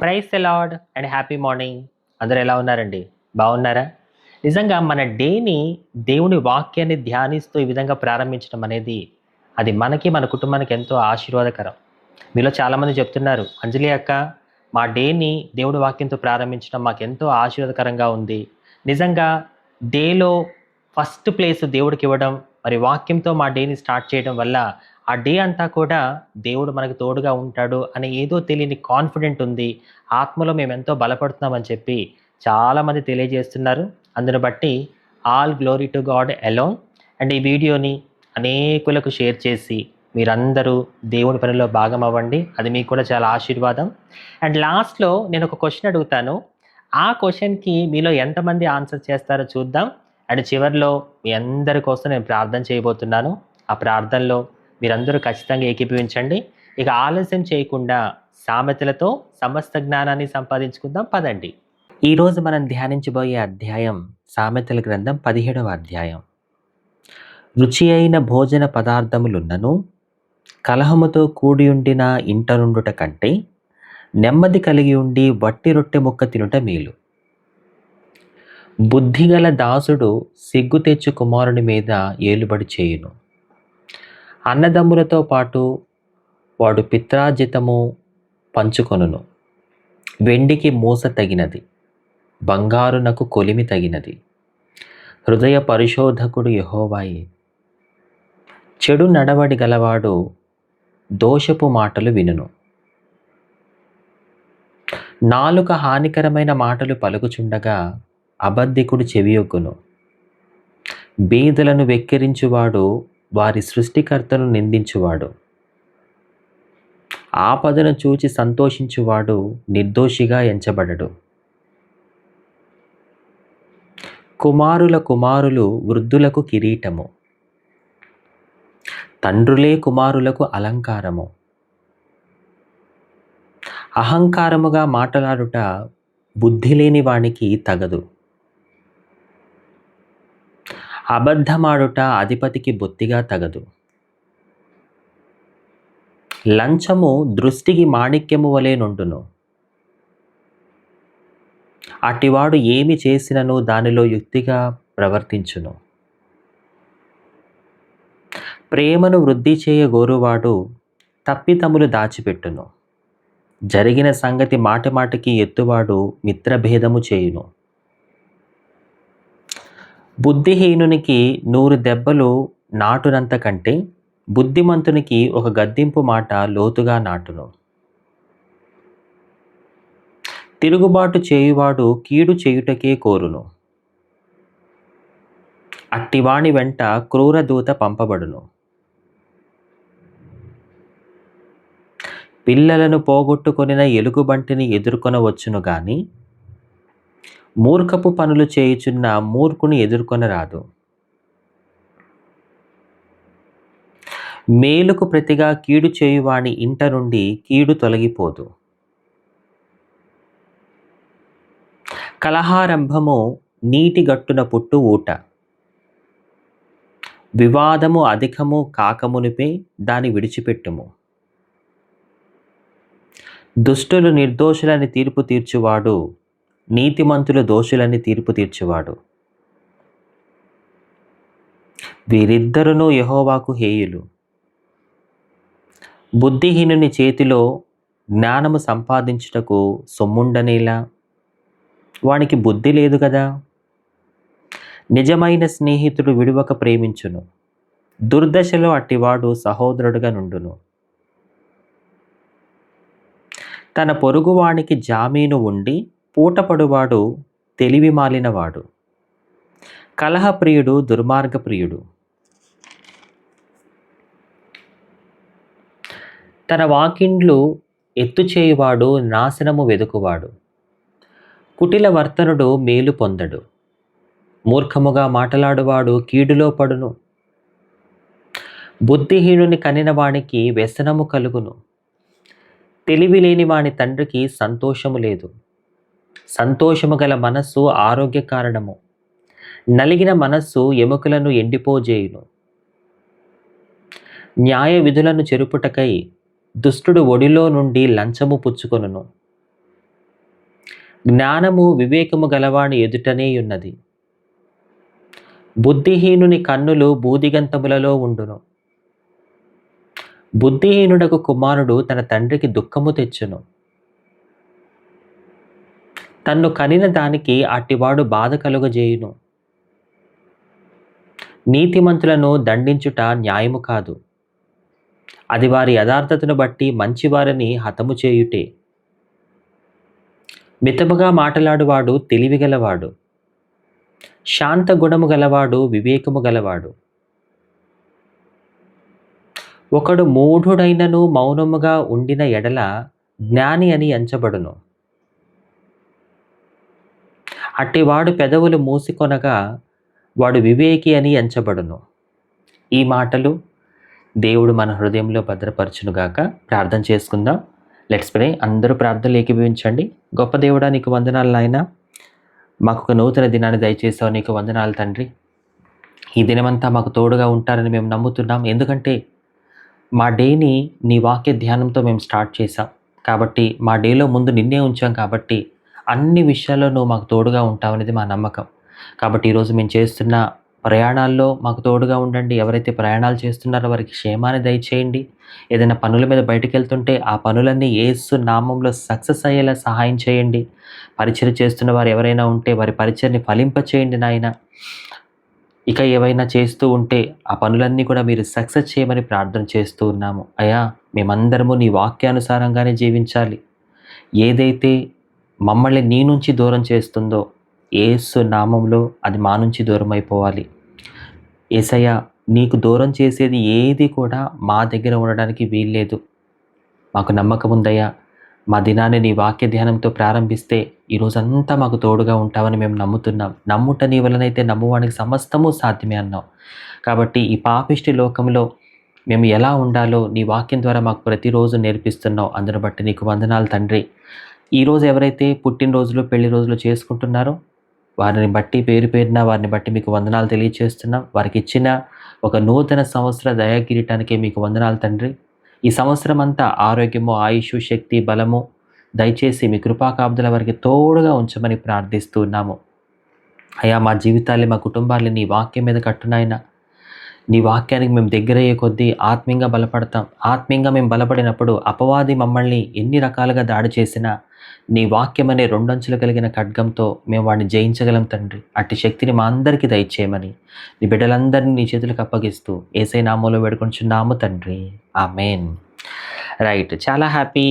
Praise the lord and happy morning. అందరూ ఎలా ఉన్నారండి? బాగున్నారా? నిజంగా మన డేని దేవుని వాక్యాన్ని ధ్యానిస్తూ ఈ విధంగా ప్రారంభించడం అనేది అది మనకి మన కుటుంబానికి ఎంతో ఆశీర్వాదకరం. మీలో చాలామంది చెప్తున్నారు, అంజలి అక్క, మా డేని దేవుడి వాక్యంతో ప్రారంభించడం మాకు ఎంతో ఆశీర్వాదకరంగా ఉంది. నిజంగా డేలో ఫస్ట్ ప్లేస్ దేవుడికి ఇవ్వడం, మరి వాక్యంతో మా డేని స్టార్ట్ చేయడం వల్ల ఆ డే అంతా కూడా దేవుడు మనకు తోడుగా ఉంటాడు అనే ఏదో తెలియని కాన్ఫిడెంట్ ఉంది. ఆత్మలో మేము ఎంతో బలపడుతున్నామని చెప్పి చాలామంది తెలియజేస్తున్నారు. అందును బట్టి all glory to God alone. And ఈ వీడియోని అనేకులకు షేర్ చేసి మీరందరూ దేవుని పనిలో భాగం అవ్వండి. అది మీకు కూడా చాలా ఆశీర్వాదం. అండ్ లాస్ట్లో నేను ఒక క్వశ్చన్ అడుగుతాను. ఆ క్వశ్చన్కి మీలో ఎంతమంది ఆన్సర్ చేస్తారో చూద్దాం. అండ్ చివరిలో మీ అందరి కోసం నేను ప్రార్థన చేయబోతున్నాను. ఆ ప్రార్థనలో మీరందరూ ఖచ్చితంగా ఏకీభవించండి. ఇక ఆలస్యం చేయకుండా సామెతలతో సమస్త జ్ఞానాన్ని సంపాదించుకుందాం, పదండి. ఈరోజు మనం ధ్యానించబోయే అధ్యాయం సామెతల గ్రంథం 17వ అధ్యాయం. రుచి అయిన భోజన పదార్థములున్నను కలహముతో కూడి ఉండిన ఇంట నుండుట కంటే నెమ్మది కలిగి ఉండి వట్టి రొట్టె ముక్క తినుట మేలు. బుద్ధిగల దాసుడు సిగ్గు తెచ్చు కుమారుని మీద ఏలుబడి చేయును. అన్నదమ్ములతో పాటు వాడు పిత్రాజితము పంచుకొనును. వెండికి మూస తగినది, బంగారునకు కొలిమి తగినది. హృదయ పరిశోధకుడు యెహోవాయే. చెడు నడవడి గలవాడు దోషపు మాటలు వినును. నాలుక హానికరమైన మాటలు పలుకుచుండగా అబద్ధికుడు చెవియొగ్గును. బీదలను వెక్కిరించువాడు వారి సృష్టికర్తను నిందించువాడు. ఆపదను చూచి సంతోషించువాడు నిర్దోషిగా ఎంచబడడు. కుమారుల కుమారులు వృద్ధులకు కిరీటము, తండ్రులే కుమారులకు అలంకారము. అహంకారముగా మాట్లాడుట బుద్ధి లేని వానికి తగదు. అబద్ధమాడుట అధిపతికి బొత్తిగా తగదు. లంచము దృష్టికి మాణిక్యము వలె నుండును. అటివాడు ఏమి చేసినను దానిలో యుక్తిగా ప్రవర్తించును. ప్రేమను వృద్ధి చేయగోరువాడు తప్పితములు దాచిపెట్టును. జరిగిన సంగతి మాటిమాటికి ఎత్తువాడు మిత్రభేదము చేయును. బుద్ధిహీనునికి 100 దెబ్బలు నాటునంత కంటే బుద్ధిమంతునికి ఒక గద్దింపు మాట లోతుగా నాటును. తిరుగుబాటు చేయువాడు కీడు చేయుటకే కోరును. అట్టివాణి వెంట క్రూరదూత పంపబడును. పిల్లలను పోగొట్టుకొనిన ఎలుగుబంటిని ఎదుర్కొనవచ్చును గాని మూర్ఖపు పనులు చేయుచున్న మూర్ఖుని ఎదుర్కొనరాదు. మేలుకు ప్రతిగా కీడు చేయువాని ఇంట నుండి కీడు తొలగిపోదు. కలహారంభము నీటి గట్టున పుట్టు ఊట. వివాదము అధికము కాకమునిపే దాని విడిచిపెట్టుము. దుష్టులు నిర్దోషులని తీర్పు తీర్చువాడు, నీతిమంతులు దోషులని తీర్పు తీర్చువాడు. వీరిద్దరును యెహోవాకు హేయులు. బుద్ధిహీనుని చేతిలో జ్ఞానము సంపాదించుటకు సొమ్ముండనేలా? వానికి బుద్ధి లేదు కదా. నిజమైన స్నేహితుడు విడువక ప్రేమించును. దుర్దశలో అట్టివాడు సహోదరుడుగా నుండును. తన పొరుగువానికి జామీను ఉండి పూటపడువాడు తెలివి మాలినవాడు. కలహప్రియుడు దుర్మార్గప్రియుడు. తన వాకిండ్లు ఎత్తుచేయువాడు నాశనము వెదుకువాడు. కుటిల వర్తనుడు మేలు పొందడు. మూర్ఖముగా మాటలాడువాడు కీడులో పడును. బుద్ధిహీనుని కనిన వానికి వ్యసనము కలుగును. తెలివి లేని వాని తండ్రికి సంతోషము లేదు. సంతోషము గల మనస్సు ఆరోగ్య కారణము. నలిగిన మనస్సు ఎముకలను ఎండిపోజేయును. న్యాయ విధులను చెరుపుటకై దుష్టుడు ఒడిలో నుండి లంచము పుచ్చుకొనును. జ్ఞానము వివేకము గలవాని ఎదుటనే ఉన్నది. బుద్ధిహీనుని కన్నులు బూదిగంతములలో ఉండును. బుద్ధిహీనుడకు కుమారుడు తన తండ్రికి దుఃఖము తెచ్చును. తన్ను కనిన దానికి అట్టివాడు బాధ కలుగజేయును. నీతిమంతులను దండించుట న్యాయము కాదు, అది వారి యథార్థతను బట్టి మంచివారిని హతము చేయుటే. మితముగా మాటలాడువాడు తెలివిగలవాడు, శాంత గుణము గలవాడు వివేకము గలవాడు. ఒకడు మూఢుడైనను మౌనముగా ఉండిన ఎడల జ్ఞాని అని ఎంచబడును. అట్టివాడు పెదవులు మూసికొనగా వాడు వివేకి అని ఎంచబడును. ఈ మాటలు దేవుడు మన హృదయంలో భద్రపరచునుగాక. ప్రార్థన చేసుకుందాం. Let's pray. అందరూ ప్రార్థనలు ఏకీభవించండి. గొప్ప దేవుడా, నీకు వందనాలు నాయన. మాకు ఒక నూతన దినాన్ని దయచేసావు, నీకు వందనాలు తండ్రి. ఈ దినమంతా మాకు తోడుగా ఉంటారని మేము నమ్ముతున్నాం. ఎందుకంటే మా డేని నీ వాక్య ధ్యానంతో మేము స్టార్ట్ చేసాం కాబట్టి, మా డేలో ముందు నిన్నే ఉంచాం కాబట్టి అన్ని విషయాల్లో నువ్వు మాకు తోడుగా ఉంటావనేది మా నమ్మకం. కాబట్టి ఈరోజు మేము చేస్తున్న ప్రయాణాల్లో మాకు తోడుగా ఉండండి. ఎవరైతే ప్రయాణాలు చేస్తున్నారో వారికి క్షేమాన్ని దయచేయండి. ఏదైనా పనుల మీద బయటికి వెళ్తుంటే ఆ పనులన్నీ యేసు నామంలో సక్సెస్ అయ్యేలా సహాయం చేయండి. పరిచయం చేస్తున్న వారు ఎవరైనా ఉంటే వారి పరిచయాన్ని ఫలింపచేయండి నాయన. ఇక ఏవైనా చేస్తూ ఉంటే ఆ పనులన్నీ కూడా మీరు సక్సెస్ చేయమని ప్రార్థన చేస్తూ ఉన్నాము. అయ్యా, మేమందరము నీ వాక్యానుసారంగానే జీవించాలి. ఏదైతే మమ్మల్ని నీ నుంచి దూరం చేస్తుందో యేసు నామంలో అది మా నుంచి దూరం అయిపోవాలి. యేసయ్య, నీకు దూరం చేసేది ఏది కూడా మా దగ్గర ఉండడానికి వీల్లేదు. మాకు నమ్మకం ఉందయ్యా. మా దినాన్ని నీ వాక్య ధ్యానంతో ప్రారంభిస్తే ఈరోజంతా మాకు తోడుగా ఉంటామని మేము నమ్ముతున్నాం. నమ్ముట నీ వలనైతే నమ్మువానికి సమస్తము సాధ్యమే అన్నావు. కాబట్టి ఈ పాపిష్టి లోకంలో మేము ఎలా ఉండాలో నీ వాక్యం ద్వారా మాకు ప్రతిరోజు నేర్పిస్తున్నావు. అందును బట్టి నీకు వందనాలు తండ్రి. ఈరోజు ఎవరైతే పుట్టినరోజులు పెళ్లి రోజులు చేసుకుంటున్నారో వారిని బట్టి పేరు పేరున వారిని బట్టి మీకు వందనాలు తెలియజేస్తున్నాం. వారికి ఇచ్చిన ఒక నూతన సంవత్సర దయాకిరీటానికే మీకు వందనాలు తండ్రి. ఈ సంవత్సరం అంతా ఆరోగ్యము, ఆయుష్, శక్తి, బలము దయచేసి మీ కృపాకాబ్దుల వారికి తోడుగా ఉంచమని ప్రార్థిస్తున్నాము. అయ్యా, మా జీవితాన్ని, మా కుటుంబాన్ని నీ వాక్యం మీద కట్టునాయన. నీ వాక్యానికి మేము దగ్గరయ్యే కొద్దీ ఆత్మీయంగా బలపడతాం. ఆత్మీయంగా మేము బలపడినప్పుడు అపవాది మమ్మల్ని ఎన్ని రకాలుగా దాడి చేసినా నీ వాక్యం అనే రెండంచులు కలిగిన ఖడ్గంతో మేము వాడిని జయించగలం తండ్రి. అట్టి శక్తిని మా అందరికీ దయచేయమని నీ బిడ్డలందరినీ నీ చేతులకు అప్పగిస్తూ యేసయ్య నామములో వేడుకొంచున్నాము తండ్రి. ఆమేన్. రైట్, చాలా హ్యాపీ.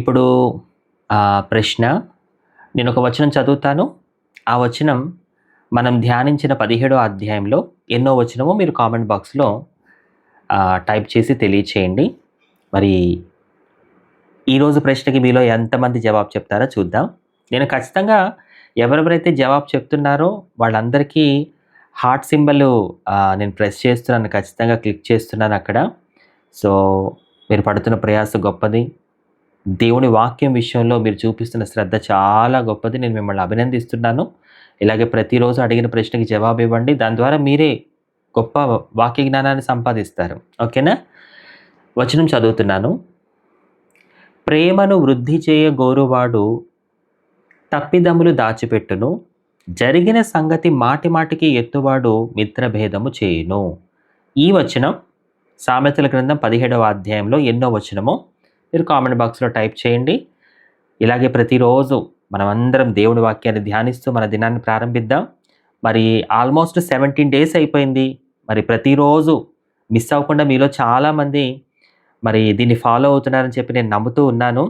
ఇప్పుడు ప్రశ్న, నేను ఒక వచనం చదువుతాను. ఆ వచనం మనం ధ్యానించిన 17వ అధ్యాయంలో ఎన్నో వచనమో మీరు కామెంట్ బాక్స్లో టైప్ చేసి తెలియచేయండి. మరి ఈరోజు ప్రశ్నకి మీలో ఎంతమంది జవాబు చెప్తారో చూద్దాం. నేను ఖచ్చితంగా ఎవరెవరైతే జవాబు చెప్తున్నారో వాళ్ళందరికీ హార్ట్ సింబల్ నేను ప్రెస్ చేస్తున్నాను, ఖచ్చితంగా క్లిక్ చేస్తున్నాను అక్కడ. సో మీరు పడుతున్న ప్రయాస గొప్పది. దేవుని వాక్యం విషయంలో మీరు చూపిస్తున్న శ్రద్ధ చాలా గొప్పది. నేను మిమ్మల్ని అభినందిస్తున్నాను. ఇలాగే ప్రతిరోజు అడిగిన ప్రశ్నకి జవాబు ఇవ్వండి. దాని ద్వారా మీరే గొప్ప వాక్య జ్ఞానాన్ని సంపాదిస్తారు. ఓకేనా? వచనం చదువుతున్నాను. ప్రేమను వృద్ధి చేయగోరువాడు తప్పిదములు దాచిపెట్టును, జరిగిన సంగతి మాటి మాటికి ఎత్తువాడు మిత్రభేదము చేయును. ఈ వచనం సామెతల గ్రంథం 17వ అధ్యాయంలో ఎన్నో వచనమో మీరు కామెంట్ బాక్స్లో టైప్ చేయండి. ఇలాగే ప్రతిరోజు మనమందరం దేవుని వాక్యాన్ని ధ్యానిస్తూ మన దినాన్ని ప్రారంభిద్దాం. మరి ఆల్మోస్ట్ 17 డేస్ అయిపోయింది. మరి ప్రతిరోజు మిస్ అవ్వకుండా మీలో చాలామంది మరి దీన్ని ఫాలో అవుతున్నారని చెప్పి నేను నమ్ముతూ ఉన్నాను.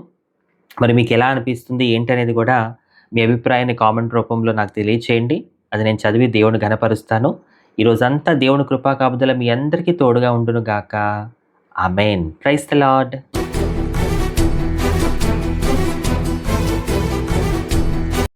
మరి మీకు ఎలా అనిపిస్తుంది ఏంటనేది కూడా మీ అభిప్రాయాన్ని కామెంట్ రూపంలో నాకు తెలియచేయండి. అది నేను చదివి దేవుని ఘనపరుస్తాను. ఈరోజంతా దేవుని కృపా కాపుదల మీ అందరికీ తోడుగా ఉండును గాక. ఆమేన్. Praise the lord.